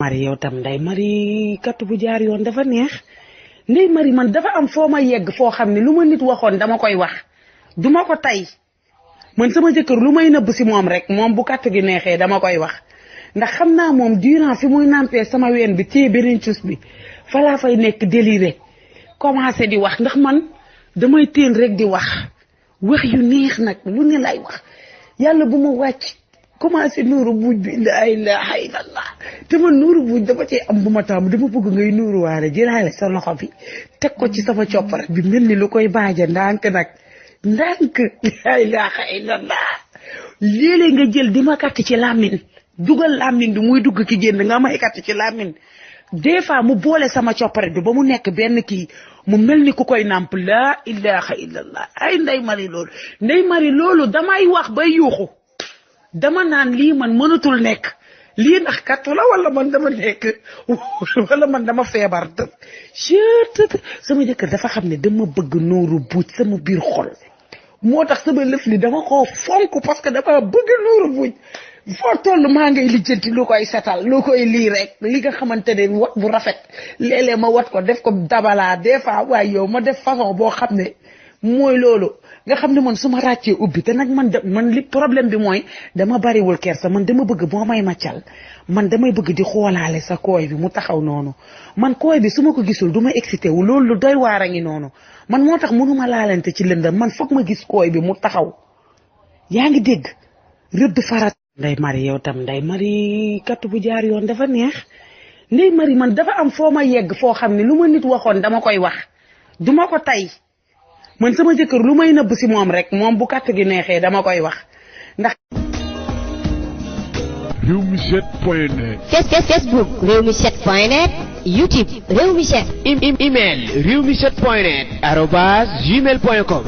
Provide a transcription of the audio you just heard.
mari yow tam nday mari kat bu jaar yoon dafa neex ndey mari man dafa am foo ma yegg foo xam ne lu ma nit waxoon dama koy wax duma ko tay man sama jëkkër lu may nëbb si moom rek moom bu katt gi neexee dama koy wax ndax xam naa moom durant fi muy nampee sama ween bi téye beneen cus bi fa laa fay nekk déliré commencé di wax ndax man damay téen rek di wax yu neex nag lu ne lay wax yàlla bu ma wàcc commencé nuuru buuj bi la ilaha illallah te man nuuru buuj dama cee am bu ma tàmm dama bëgg ngay nuuru waale jëlaale sa loxo bi teg ko ci sama coppara bi mel ni lu koy baaja ndànk nag ndànk la ilaha illallah léeg-léeg nga jël di ma katt ci làmmiñ dugal làmmiñ bi muy dugg ki génn nga may katt ci làmmiñ des fois mu boole sama coppare bi ba mu nekk benn kii mu mel ni ku koy nàmp la ilaha illallah ay ndey mari loolu damay wax bay yuuxu dama naan lii man mënatul nekk lii ndax kattu la wala man dama nekk wala man dama feebar sama jëkkër dafa xam ne dama bëgg nuuru buuj sama biir xol moo tax sama lëf li dama koo fonk parce que dama bëgg nuuru buuj foo toll maa ngay lijjanti lu koy setal lu koy lii rek li nga xamante ne wat bu rafet léeg-léeg ma wat ko def ko dabalaa des fois waaye yow ma def façon boo xam ne mooy loolu nga xam ne man su ma ràccee ubbi te nag man li problème bi mooy dama bariwul kersa man dama bëgg boo may maccal man damay bëgg di xoolaale sa kooy bi mu taxaw noonu man kooy bi su ma ko gisul du ma excité wu loolu lu doy waar a ngi noonu man moo tax mënuma laalante ci lëndam man foog ma gis kooy bi mu taxaw yaa ngi dégg rëdd farat nday mari yow tam nday mari kat bu jaar yoon dafa neex ndey mari man dafa am foo ma yegg foo xam ne lu ma nit waxoon dama koy wax duma ko tay man sama jëkkër lu may nëbb si moom rek moom bu katt gi neexee dama koy wax ndax rewmi7.net Facebook rewmi7.net YouTube rewmi7 email rewmi7.net@gmail.com